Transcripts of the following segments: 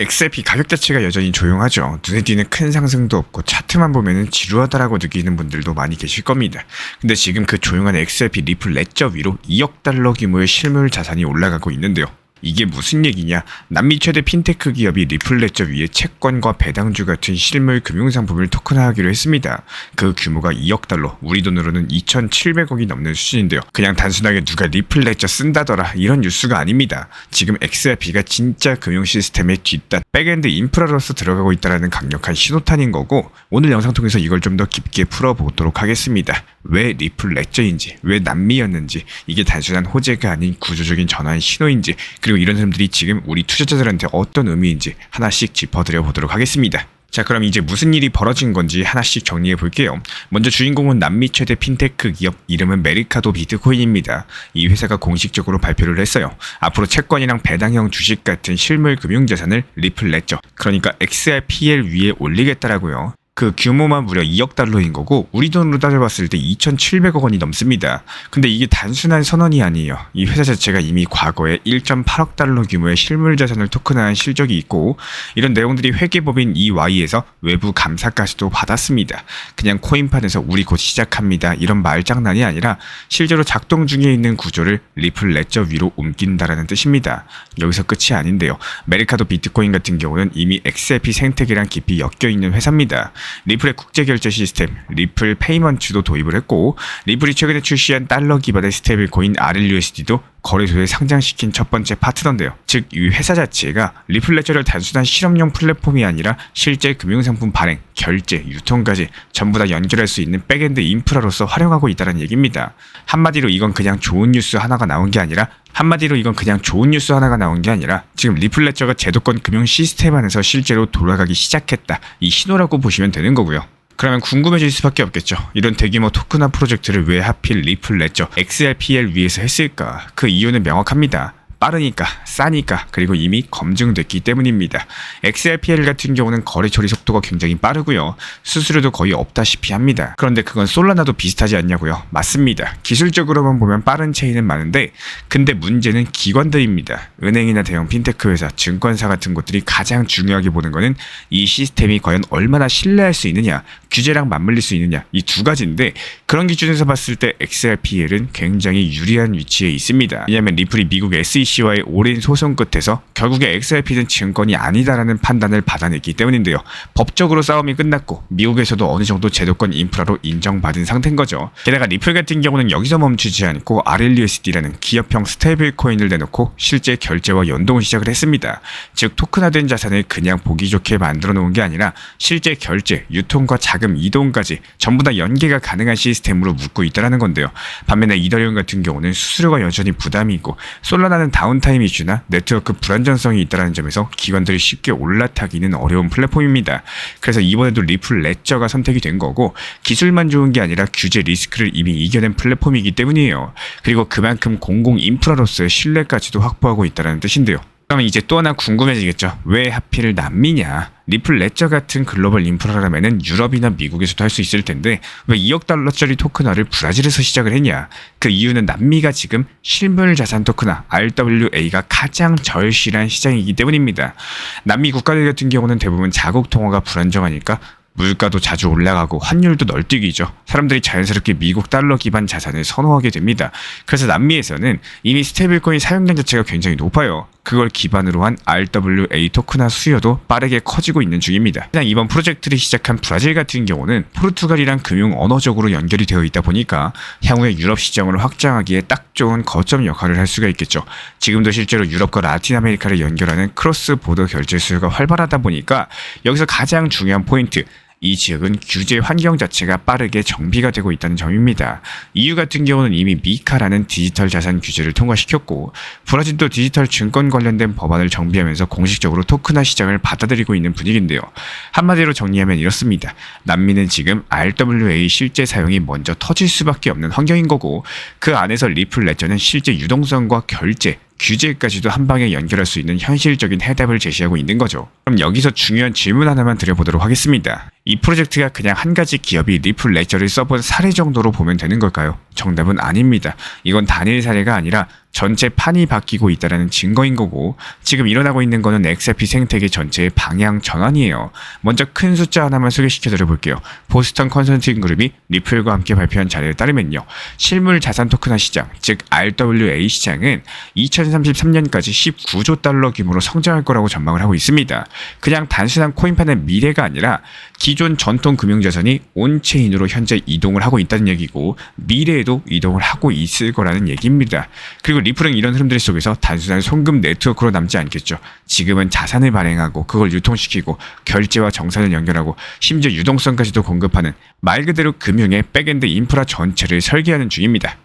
XRP 가격 자체가 여전히 조용하죠. 눈에 띄는 큰 상승도 없고 차트만 보면은 지루하다라고 느끼는 분들도 많이 계실 겁니다. 근데 지금 그 조용한 XRP 리플 레저 위로 2억 달러 규모의 실물 자산이 올라가고 있는데요. 이게 무슨 얘기냐? 남미 최대 핀테크 기업이 리플 레저 위에 채권과 배당주 같은 실물 금융상품을 토큰화하기로 했습니다. 그 규모가 2억 달러, 우리 돈으로는 2,700억이 넘는 수준인데요. 그냥 단순하게 누가 리플 레저 쓴다더라 이런 뉴스가 아닙니다. 지금 XRP가 진짜 금융 시스템의 뒷단, 백엔드 인프라로서 들어가고 있다는 강력한 신호탄인 거고, 오늘 영상 통해서 이걸 좀 더 깊게 풀어보도록 하겠습니다. 왜 리플 레저인지, 왜 남미였는지, 이게 단순한 호재가 아닌 구조적인 전환 신호인지, 그리고 이런 사람들이 지금 우리 투자자들한테 어떤 의미인지 하나씩 짚어드려 보도록 하겠습니다. 자, 그럼 이제 무슨 일이 벌어진 건지 하나씩 정리해 볼게요. 먼저 주인공은 남미 최대 핀테크 기업, 이름은 메리카도 비트코인입니다. 이 회사가 공식적으로 발표를 했어요. 앞으로 채권이랑 배당형 주식 같은 실물 금융자산을 리플 레저, 그러니까 XRPL 위에 올리겠다라고요. 그 규모만 무려 2억 달러인 거고, 우리 돈으로 따져봤을 때 2,700억 원이 넘습니다. 근데 이게 단순한 선언이 아니에요. 이 회사 자체가 이미 과거에 1.8억 달러 규모의 실물 자산을 토큰화한 실적이 있고, 이런 내용들이 회계법인 EY에서 외부 감사까지도 받았습니다. 그냥 코인판에서 우리 곧 시작합니다 이런 말장난이 아니라 실제로 작동 중에 있는 구조를 리플 레저 위로 옮긴다라는 뜻입니다. 여기서 끝이 아닌데요. 메리카도 비트코인 같은 경우는 이미 XRP 생태계랑 깊이 엮여있는 회사입니다. 리플의 국제결제 시스템 리플 페이먼트도 도입을 했고, 리플이 최근에 출시한 달러 기반의 스테이블 코인 RLUSD도 거래소에 상장시킨 첫 번째 파트너인데요. 즉, 이 회사 자체가 리플 레저를 단순한 실험용 플랫폼이 아니라 실제 금융상품 발행, 결제, 유통까지 전부 다 연결할 수 있는 백엔드 인프라로서 활용하고 있다는 얘기입니다. 한마디로 이건 그냥 좋은 뉴스 하나가 나온 게 아니라 지금 리플 레저가 제도권 금융 시스템 안에서 실제로 돌아가기 시작했다, 이 신호라고 보시면 되는 거고요. 그러면 궁금해질 수밖에 없겠죠. 이런 대규모 토큰화 프로젝트를 왜 하필 리플 레저 XRPL 위에서 했을까? 그 이유는 명확합니다. 빠르니까, 싸니까, 그리고 이미 검증됐기 때문입니다. XRPL 같은 경우는 거래 처리 속도가 굉장히 빠르고요. 수수료도 거의 없다시피 합니다. 그런데 그건 솔라나도 비슷하지 않냐고요? 맞습니다. 기술적으로만 보면 빠른 체인은 많은데, 근데 문제는 기관들입니다. 은행이나 대형 핀테크 회사, 증권사 같은 곳들이 가장 중요하게 보는 거는 이 시스템이 과연 얼마나 신뢰할 수 있느냐, 규제랑 맞물릴 수 있느냐, 이 두 가지인데, 그런 기준에서 봤을 때 XRPL은 굉장히 유리한 위치에 있습니다. 왜냐하면 리플이 미국 SEC와의 오랜 소송 끝에서 결국에 XRP는 증권이 아니다라는 판단을 받아냈기 때문인데요. 법적으로 싸움이 끝났고 미국에서도 어느 정도 제도권 인프라로 인정받은 상태인 거죠. 게다가 리플 같은 경우는 여기서 멈추지 않고 RLUSD라는 기업형 스테이블 코인을 내놓고 실제 결제와 연동을 시작을 했습니다. 즉, 토큰화된 자산을 그냥 보기 좋게 만들어 놓은 게 아니라 실제 결제, 유통과 자금 이동까지 전부 다 연계가 가능한 시스템으로 묶고 있다는 건데요. 반면에 이더리움 같은 경우는 수수료가 여전히 부담이 있고, 솔라나는 다운타임 이슈나 네트워크 불안정성이 있다는 점에서 기관들이 쉽게 올라타기는 어려운 플랫폼입니다. 그래서 이번에도 리플 레저가 선택이 된 거고, 기술만 좋은 게 아니라 규제 리스크를 이미 이겨낸 플랫폼이기 때문이에요. 그리고 그만큼 공공 인프라로서의 신뢰까지도 확보하고 있다는 뜻인데요. 그러면 이제 또 하나 궁금해지겠죠. 왜 하필 남미냐? 리플 레저 같은 글로벌 인프라라면은 유럽이나 미국에서도 할 수 있을 텐데 왜 2억 달러짜리 토큰화를 브라질에서 시작을 했냐? 그 이유는 남미가 지금 실물 자산 토큰화 RWA가 가장 절실한 시장이기 때문입니다. 남미 국가들 같은 경우는 대부분 자국 통화가 불안정하니까 물가도 자주 올라가고 환율도 널뛰기죠. 사람들이 자연스럽게 미국 달러 기반 자산을 선호하게 됩니다. 그래서 남미에서는 이미 스테이블코인 사용량 자체가 굉장히 높아요. 그걸 기반으로 한 RWA 토큰화 수요도 빠르게 커지고 있는 중입니다. 그냥 이번 프로젝트를 시작한 브라질 같은 경우는 포르투갈이랑 금융 언어적으로 연결이 되어 있다 보니까 향후에 유럽 시장을 확장하기에 딱 좋은 거점 역할을 할 수가 있겠죠. 지금도 실제로 유럽과 라틴 아메리카를 연결하는 크로스 보더 결제 수요가 활발하다 보니까 여기서 가장 중요한 포인트, 이 지역은 규제 환경 자체가 빠르게 정비가 되고 있다는 점입니다. EU 같은 경우는 이미 미카라는 디지털 자산 규제를 통과시켰고, 브라질도 디지털 증권 관련된 법안을 정비하면서 공식적으로 토큰화 시장을 받아들이고 있는 분위기인데요. 한마디로 정리하면 이렇습니다. 남미는 지금 RWA 실제 사용이 먼저 터질 수밖에 없는 환경인 거고, 그 안에서 리플 레저는 실제 유동성과 결제, 규제까지도 한 방에 연결할 수 있는 현실적인 해답을 제시하고 있는 거죠. 그럼 여기서 중요한 질문 하나만 드려보도록 하겠습니다. 이 프로젝트가 그냥 한 가지 기업이 리플 레저를 써본 사례 정도로 보면 되는 걸까요? 정답은 아닙니다. 이건 단일 사례가 아니라 전체 판이 바뀌고 있다는 증거인 거고, 지금 일어나고 있는 거는 XRP 생태계 전체의 방향 전환이에요. 먼저 큰 숫자 하나만 소개시켜드려 볼게요. 보스턴 컨설팅 그룹이 리플과 함께 발표한 자료에 따르면요, 실물 자산 토큰화 시장, 즉 RWA 시장은 2033년까지 19조 달러 규모로 성장할 거라고 전망을 하고 있습니다. 그냥 단순한 코인판의 미래가 아니라 기존 전통 금융자산이 온체인으로 현재 이동을 하고 있다는 얘기고, 미래에도 이동을 하고 있을 거라는 얘기입니다. 그리고 리플은 이런 흐름들 속에서 단순한 송금 네트워크로 남지 않겠죠. 지금은 자산을 발행하고 그걸 유통시키고 결제와 정산을 연결하고 심지어 유동성까지도 공급하는 말 그대로 금융의 백엔드 인프라 전체를 설계하는 중입니다.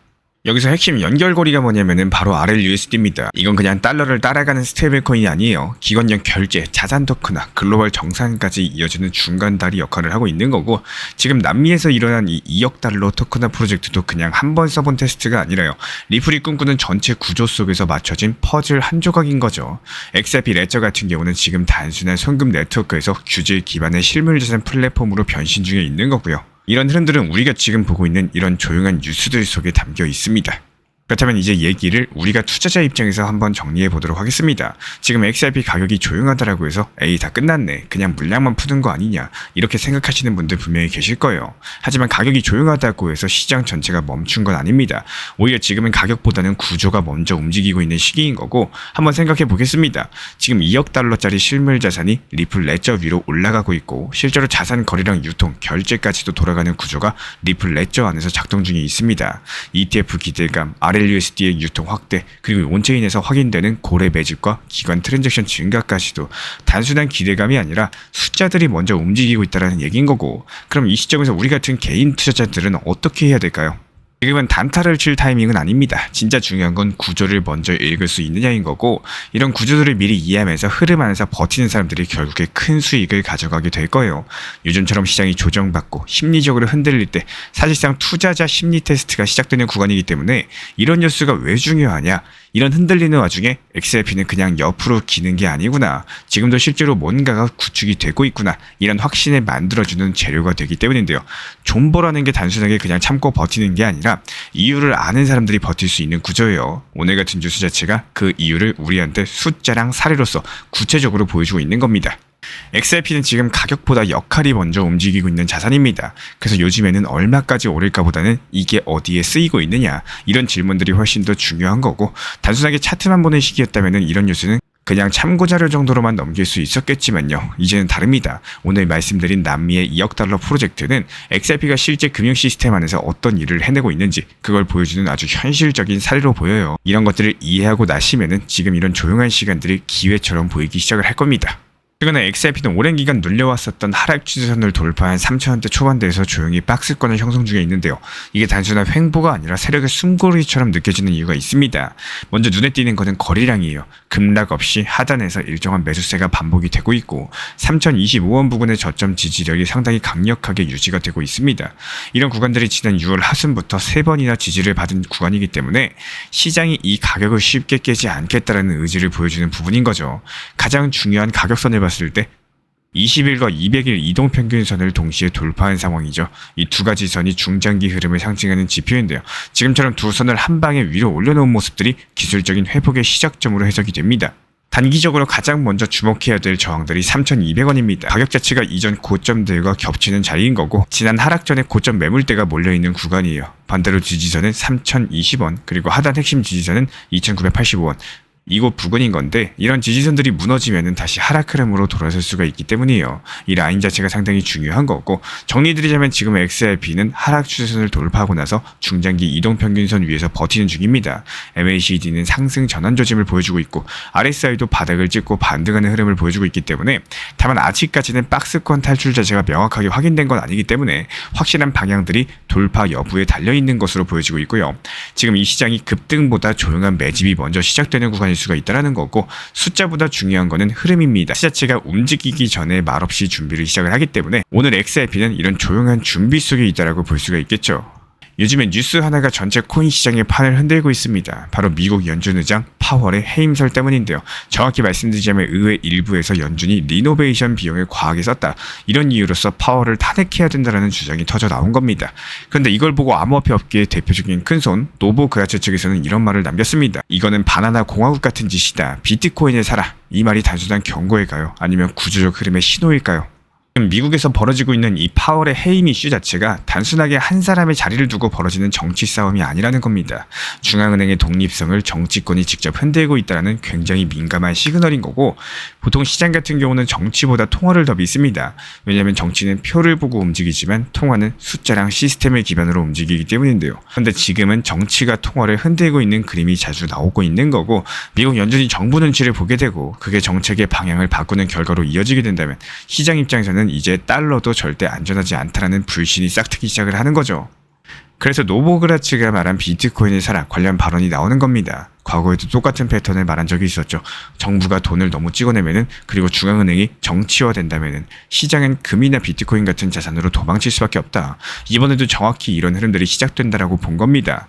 여기서 핵심 연결고리가 뭐냐면은 바로 RLUSD입니다. 이건 그냥 달러를 따라가는 스테이블 코인이 아니에요. 기관형 결제, 자산 토큰화, 글로벌 정산까지 이어지는 중간 다리 역할을 하고 있는 거고, 지금 남미에서 일어난 이 2억 달러 토큰화 프로젝트도 그냥 한 번 써본 테스트가 아니라요, 리플이 꿈꾸는 전체 구조 속에서 맞춰진 퍼즐 한 조각인 거죠. XRP 레저 같은 경우는 지금 단순한 송금 네트워크에서 규제 기반의 실물 자산 플랫폼으로 변신 중에 있는 거고요. 이런 흐름들은 우리가 지금 보고 있는 이런 조용한 뉴스들 속에 담겨 있습니다. 그렇다면 이제 얘기를 우리가 투자자 입장에서 한번 정리해 보도록 하겠습니다. 지금 XRP 가격이 조용하다라고 해서 에이 다 끝났네, 그냥 물량만 푸는 거 아니냐, 이렇게 생각하시는 분들 분명히 계실 거예요. 하지만 가격이 조용하다고 해서 시장 전체가 멈춘 건 아닙니다. 오히려 지금은 가격보다는 구조가 먼저 움직이고 있는 시기인 거고, 한번 생각해 보겠습니다. 지금 2억 달러짜리 실물 자산이 리플 레저 위로 올라가고 있고, 실제로 자산 거래량 유통, 결제까지도 돌아가는 구조가 리플 레저 안에서 작동 중에 있습니다. ETF 기대감, RLUSD의 유통 확대, 그리고 온체인에서 확인되는 고래 매집과 기관 트랜잭션 증가까지도 단순한 기대감이 아니라 숫자들이 먼저 움직이고 있다는 얘기인 거고, 그럼 이 시점에서 우리 같은 개인 투자자들은 어떻게 해야 될까요? 지금은 단타를 칠 타이밍은 아닙니다. 진짜 중요한 건 구조를 먼저 읽을 수 있느냐인 거고, 이런 구조들을 미리 이해하면서 흐름 안에서 버티는 사람들이 결국에 큰 수익을 가져가게 될 거예요. 요즘처럼 시장이 조정받고 심리적으로 흔들릴 때 사실상 투자자 심리 테스트가 시작되는 구간이기 때문에 이런 뉴스가 왜 중요하냐, 이런 흔들리는 와중에 XRP는 그냥 옆으로 기는 게 아니구나, 지금도 실제로 뭔가가 구축이 되고 있구나, 이런 확신을 만들어주는 재료가 되기 때문인데요. 존버라는 게 단순하게 그냥 참고 버티는 게 아니라 이유를 아는 사람들이 버틸 수 있는 구조예요. 오늘 같은 뉴스 자체가 그 이유를 우리한테 숫자랑 사례로서 구체적으로 보여주고 있는 겁니다. XRP는 지금 가격보다 역할이 먼저 움직이고 있는 자산입니다. 그래서 요즘에는 얼마까지 오를까 보다는 이게 어디에 쓰이고 있느냐, 이런 질문들이 훨씬 더 중요한 거고, 단순하게 차트만 보는 시기였다면 이런 뉴스는 그냥 참고자료 정도로만 넘길 수 있었겠지만요, 이제는 다릅니다. 오늘 말씀드린 남미의 2억 달러 프로젝트는 XRP가 실제 금융 시스템 안에서 어떤 일을 해내고 있는지 그걸 보여주는 아주 현실적인 사례로 보여요. 이런 것들을 이해하고 나시면은 지금 이런 조용한 시간들이 기회처럼 보이기 시작을 할 겁니다. 최근에 XRP는 오랜 기간 눌려왔었던 하락 추세선을 돌파한 3,000원대 초반대에서 조용히 박스권을 형성 중에 있는데요. 이게 단순한 횡보가 아니라 세력의 숨고르기처럼 느껴지는 이유가 있습니다. 먼저 눈에 띄는 것은 거래량이에요. 급락 없이 하단에서 일정한 매수세가 반복이 되고 있고, 3,025원 부근의 저점 지지력이 상당히 강력하게 유지가 되고 있습니다. 이런 구간들이 지난 6월 하순부터 3번이나 지지를 받은 구간이기 때문에 시장이 이 가격을 쉽게 깨지 않겠다라는 의지를 보여주는 부분인 거죠. 가장 중요한 가격선을 봤을 때 20일과 200일 이동평균선을 동시에 돌파한 상황이죠. 이 두 가지 선이 중장기 흐름을 상징하는 지표인데요. 지금처럼 두 선을 한 방에 위로 올려놓은 모습들이 기술적인 회복의 시작점으로 해석이 됩니다. 단기적으로 가장 먼저 주목해야 될 저항들이 3,200원입니다. 가격 자체가 이전 고점들과 겹치는 자리인 거고, 지난 하락 전에 고점 매물대가 몰려있는 구간이에요. 반대로 지지선은 3,020원, 그리고 하단 핵심 지지선은 2,985원. 이곳 부근인 건데, 이런 지지선들이 무너지면 다시 하락 흐름으로 돌아설 수가 있기 때문이에요. 이 라인 자체가 상당히 중요한 거고, 정리드리자면 지금 XRP는 하락 추세선을 돌파하고 나서 중장기 이동평균선 위에서 버티는 중입니다. MACD는 상승 전환 조짐을 보여주고 있고, RSI도 바닥을 찍고 반등하는 흐름을 보여주고 있기 때문에, 다만 아직까지는 박스권 탈출 자체가 명확하게 확인된 건 아니기 때문에 확실한 방향들이 돌파 여부에 달려있는 것으로 보여지고 있고요. 지금 이 시장이 급등보다 조용한 매집이 먼저 시작되는 구간이 수가 있다라는 거고, 숫자보다 중요한 거는 흐름입니다. 시 자체가 움직이기 전에 말없이 준비를 시작을 하기 때문에 오늘 XRP는 이런 조용한 준비 속에 있다라고 볼 수가 있겠죠. 요즘엔 뉴스 하나가 전체 코인 시장의 판을 흔들고 있습니다. 바로 미국 연준 의장 파월의 해임설 때문인데요. 정확히 말씀드리자면 의회 일부에서 연준이 리노베이션 비용을 과하게 썼다. 이런 이유로서 파월을 탄핵해야 된다는 주장이 터져 나온 겁니다. 그런데 이걸 보고 암호화폐 업계의 대표적인 큰손 노보그라츠 측에서는 이런 말을 남겼습니다. 이거는 바나나 공화국 같은 짓이다. 비트코인을 사라. 이 말이 단순한 경고일까요? 아니면 구조적 흐름의 신호일까요? 미국에서 벌어지고 있는 이 파월의 해임 이슈 자체가 단순하게 한 사람의 자리를 두고 벌어지는 정치 싸움이 아니라는 겁니다. 중앙은행의 독립성을 정치권이 직접 흔들고 있다는 굉장히 민감한 시그널인 거고, 보통 시장 같은 경우는 정치보다 통화를 더 믿습니다. 왜냐하면 정치는 표를 보고 움직이지만 통화는 숫자랑 시스템을 기반으로 움직이기 때문인데요. 그런데 지금은 정치가 통화를 흔들고 있는 그림이 자주 나오고 있는 거고, 미국 연준이 정부 눈치를 보게 되고 그게 정책의 방향을 바꾸는 결과로 이어지게 된다면 시장 입장에서는 이제 달러도 절대 안전하지 않다라는 불신이 싹트기 시작을 하는 거죠. 그래서 노보그라츠가 말한 비트코인을 사라 관련 발언이 나오는 겁니다. 과거에도 똑같은 패턴을 말한 적이 있었죠. 정부가 돈을 너무 찍어내면은, 그리고 중앙은행이 정치화된다면은 시장은 금이나 비트코인 같은 자산으로 도망칠 수밖에 없다. 이번에도 정확히 이런 흐름들이 시작된다라고 본 겁니다.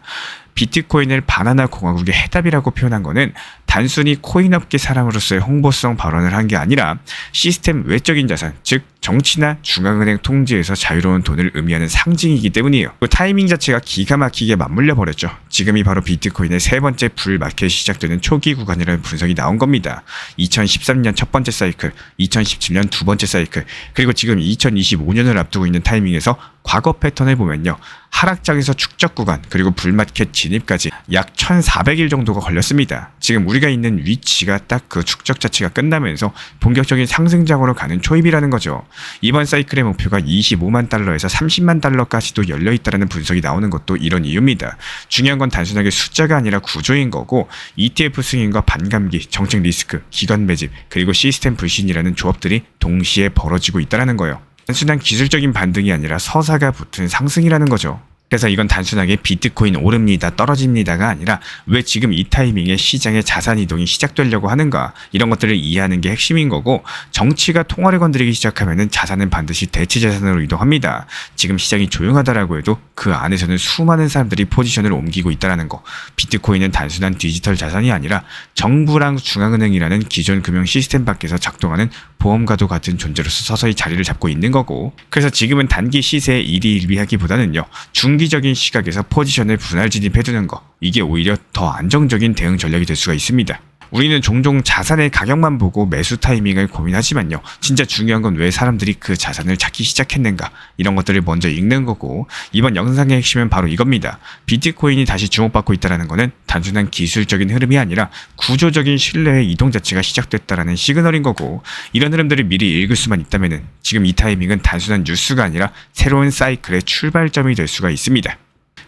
비트코인을 바나나 공화국의 해답이라고 표현한 거는 단순히 코인업계 사람으로서의 홍보성 발언을 한 게 아니라 시스템 외적인 자산, 즉 정치나 중앙은행 통제에서 자유로운 돈을 의미하는 상징이기 때문이에요. 그 타이밍 자체가 기가 막히게 맞물려 버렸죠. 지금이 바로 비트코인의 세 번째 불마켓이 시작되는 초기 구간이라는 분석이 나온 겁니다. 2013년 첫 번째 사이클, 2017년 두 번째 사이클, 그리고 지금 2025년을 앞두고 있는 타이밍에서 과거 패턴을 보면요. 하락장에서 축적 구간, 그리고 불마켓 진입까지 약 1400일 정도가 걸렸습니다. 지금 우리가 있는 위치가 딱 그 축적 자체가 끝나면서 본격적인 상승장으로 가는 초입이라는 거죠. 이번 사이클의 목표가 25만 달러에서 30만 달러까지도 열려있다는 분석이 나오는 것도 이런 이유입니다. 중요한 건 단순하게 숫자가 아니라 구조인 거고, ETF 승인과 반감기, 정책 리스크, 기관 매집, 그리고 시스템 불신이라는 조합들이 동시에 벌어지고 있다는 거예요. 단순한 기술적인 반등이 아니라 서사가 붙은 상승이라는 거죠. 그래서 이건 단순하게 비트코인 오릅니다, 떨어집니다가 아니라 왜 지금 이 타이밍에 시장의 자산 이동이 시작되려고 하는가, 이런 것들을 이해하는 게 핵심인 거고, 정치가 통화를 건드리기 시작하면은 자산은 반드시 대체 자산으로 이동합니다. 지금 시장이 조용하다라고 해도 그 안에서는 수많은 사람들이 포지션을 옮기고 있다는 거. 비트코인은 단순한 디지털 자산이 아니라 정부랑 중앙은행이라는 기존 금융 시스템 밖에서 작동하는 보험과도 같은 존재로서 서서히 자리를 잡고 있는 거고, 그래서 지금은 단기 시세에 일희일비하기보다는요, 중기적인 시각에서 포지션을 분할 진입해두는 거, 이게 오히려 더 안정적인 대응 전략이 될 수가 있습니다. 우리는 종종 자산의 가격만 보고 매수 타이밍을 고민하지만요. 진짜 중요한 건 왜 사람들이 그 자산을 찾기 시작했는가, 이런 것들을 먼저 읽는 거고, 이번 영상의 핵심은 바로 이겁니다. 비트코인이 다시 주목받고 있다는 거는 단순한 기술적인 흐름이 아니라 구조적인 신뢰의 이동 자체가 시작됐다는 시그널인 거고, 이런 흐름들을 미리 읽을 수만 있다면 지금 이 타이밍은 단순한 뉴스가 아니라 새로운 사이클의 출발점이 될 수가 있습니다.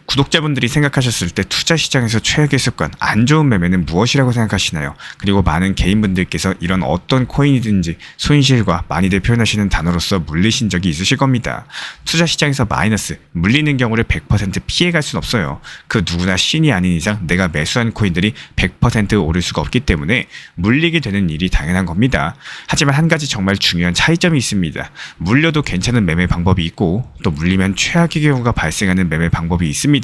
구독자분들이 생각하셨을 때 투자 시장에서 최악의 습관, 안 좋은 매매는 무엇이라고 생각하시나요? 그리고 많은 개인분들께서 이런 어떤 코인이든지 손실과 많이들 표현하시는 단어로서 물리신 적이 있으실 겁니다. 투자 시장에서 마이너스, 물리는 경우를 100% 피해갈 순 없어요. 그 누구나 신이 아닌 이상 내가 매수한 코인들이 100% 오를 수가 없기 때문에 물리게 되는 일이 당연한 겁니다. 하지만 한 가지 정말 중요한 차이점이 있습니다. 물려도 괜찮은 매매 방법이 있고, 또 물리면 최악의 경우가 발생하는 매매 방법이 있습니다.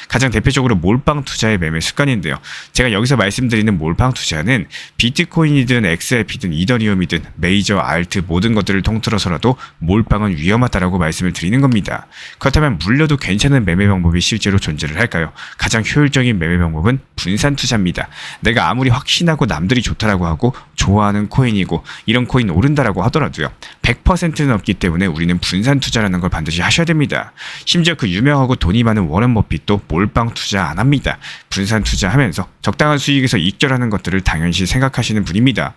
가장 대표적으로 몰빵 투자의 매매 습관인데요. 제가 여기서 말씀드리는 몰빵 투자는 비트코인이든 XRP든 이더리움이든 메이저, 알트 모든 것들을 통틀어서라도 몰빵은 위험하다라고 말씀을 드리는 겁니다. 그렇다면 물려도 괜찮은 매매 방법이 실제로 존재를 할까요? 가장 효율적인 매매 방법은 분산 투자입니다. 내가 아무리 확신하고 남들이 좋다라고 하고 좋아하는 코인이고 이런 코인 오른다라고 하더라도요, 100%는 없기 때문에 우리는 분산 투자라는 걸 반드시 하셔야 됩니다. 심지어 그 유명하고 돈이 많은 워런 버핏도 몰빵 투자 안 합니다. 분산 투자하면서 적당한 수익에서 익절하는 것들을 당연시 생각하시는 분입니다.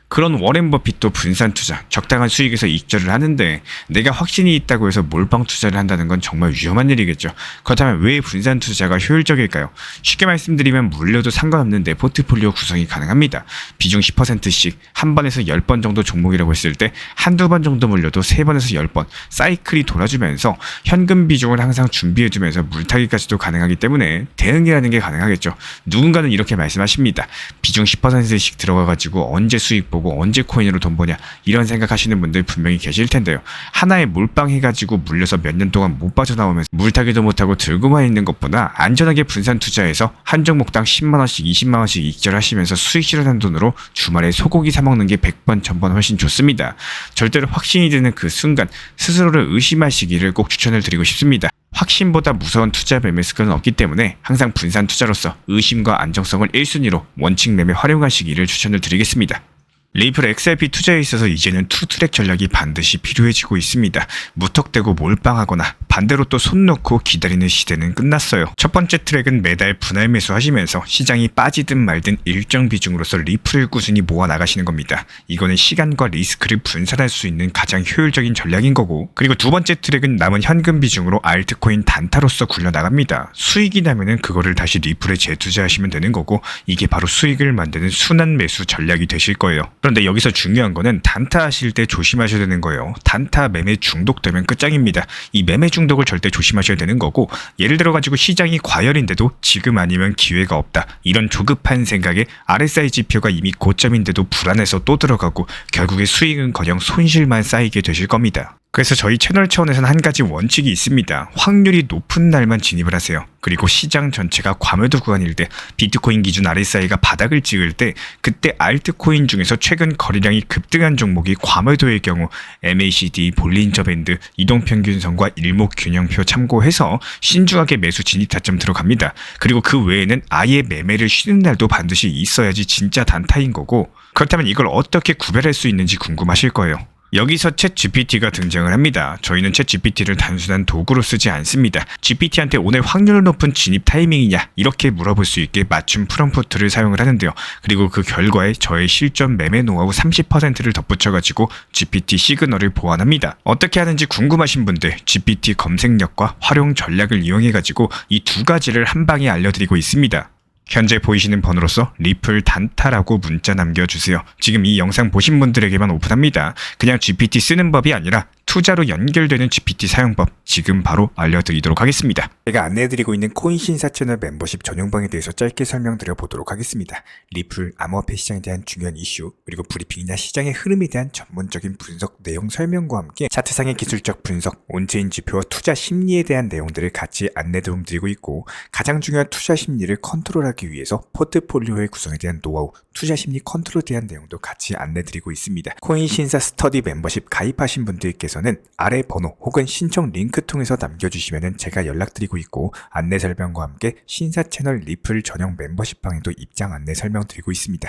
그런 워렌 버핏도 분산 투자, 적당한 수익에서 익절을 하는데 내가 확신이 있다고 해서 몰빵 투자를 한다는 건 정말 위험한 일이겠죠. 그렇다면 왜 분산 투자가 효율적일까요? 쉽게 말씀드리면 물려도 상관없는 내 포트폴리오 구성이 가능합니다. 비중 10%씩 한 번에서 10번 정도 종목이라고 했을 때 한두 번 정도 물려도 3번에서 10번 사이클이 돌아주면서 현금 비중을 항상 준비해두면서 물타기까지도 가능하기 때문에 대응이라는 게 가능하겠죠. 누군가는 이렇게 말씀하십니다. 비중 10%씩 들어가가지고 언제 수익 보고 언제 코인으로 돈 버냐 이런 생각하시는 분들 분명히 계실 텐데요. 하나에 몰빵해가지고 물려서 몇 년 동안 못 빠져나오면서 물타기도 못하고 들고만 있는 것보다 안전하게 분산 투자해서 한 종목당 10만원씩 20만원씩 익절하시면서 수익 실현한 돈으로 주말에 소고기 사먹는 게 100번 1000번 훨씬 좋습니다. 절대로 확신이 드는 그 순간 스스로를 의심하시기를 꼭 추천을 드리고 싶습니다. 확신보다 무서운 투자 매매 습관은 없기 때문에 항상 분산 투자로서 의심과 안정성을 1순위로 원칙 매매 활용하시기를 추천을 드리겠습니다. 리플 XRP 투자에 있어서 이제는 투트랙 전략이 반드시 필요해지고 있습니다. 무턱대고 몰빵하거나 반대로 또 손 놓고 기다리는 시대는 끝났어요. 첫 번째 트랙은 매달 분할 매수하시면서 시장이 빠지든 말든 일정 비중으로서 리플을 꾸준히 모아 나가시는 겁니다. 이거는 시간과 리스크를 분산할 수 있는 가장 효율적인 전략인 거고, 그리고 두 번째 트랙은 남은 현금 비중으로 알트코인 단타로서 굴려나갑니다. 수익이 나면은 그거를 다시 리플에 재투자하시면 되는 거고, 이게 바로 수익을 만드는 순환 매수 전략이 되실 거예요. 그런데 여기서 중요한 거는 단타 하실 때 조심하셔야 되는 거예요. 단타 매매 중독되면 끝장입니다. 이 매매 중독을 절대 조심하셔야 되는 거고, 예를 들어 가지고 시장이 과열인데도 지금 아니면 기회가 없다, 이런 조급한 생각에 RSI 지표가 이미 고점인데도 불안해서 또 들어가고 결국에 수익은커녕 손실만 쌓이게 되실 겁니다. 그래서 저희 채널 차원에서는 한 가지 원칙이 있습니다. 확률이 높은 날만 진입을 하세요. 그리고 시장 전체가 과매도 구간일 때, 비트코인 기준 RSI가 바닥을 찍을 때, 그때 알트코인 중에서 최근 거래량이 급등한 종목이 과매도의 경우 MACD, 볼린저 밴드, 이동평균선과 일목균형표 참고해서 신중하게 매수 진입 타점 들어갑니다. 그리고 그 외에는 아예 매매를 쉬는 날도 반드시 있어야지 진짜 단타인 거고, 그렇다면 이걸 어떻게 구별할 수 있는지 궁금하실 거예요. 여기서 챗 GPT가 등장을 합니다. 저희는 챗 GPT를 단순한 도구로 쓰지 않습니다. GPT한테 오늘 확률 높은 진입 타이밍이냐 이렇게 물어볼 수 있게 맞춤 프롬프트를 사용을 하는데요. 그리고 그 결과에 저의 실전 매매 노하우 30%를 덧붙여가지고 GPT 시그널을 보완합니다. 어떻게 하는지 궁금하신 분들 GPT 검색력과 활용 전략을 이용해가지고 이 두 가지를 한 방에 알려드리고 있습니다. 현재 보이시는 번호로서 리플 단타라고 문자 남겨주세요. 지금 이 영상 보신 분들에게만 오픈합니다. 그냥 GPT 쓰는 법이 아니라 투자로 연결되는 GPT 사용법 지금 바로 알려드리도록 하겠습니다. 제가 안내해드리고 있는 코인 신사 채널 멤버십 전용방에 대해서 짧게 설명드려 보도록 하겠습니다. 리플, 암호화폐 시장에 대한 중요한 이슈, 그리고 브리핑이나 시장의 흐름에 대한 전문적인 분석 내용 설명과 함께 차트상의 기술적 분석, 온체인 지표와 투자 심리에 대한 내용들을 같이 안내 도움드리고 있고, 가장 중요한 투자 심리를 컨트롤하기 위해서 포트폴리오의 구성에 대한 노하우, 투자 심리 컨트롤에 대한 내용도 같이 안내드리고 있습니다. 코인 신사 스터디 멤버십 가입하신 분들께서는 아래 번호 혹은 신청 링크 통해서 남겨주시면 제가 연락드리고 있고, 안내 설명과 함께 신사 채널 리플 전용 멤버십 방에도 입장 안내 설명드리고 있습니다.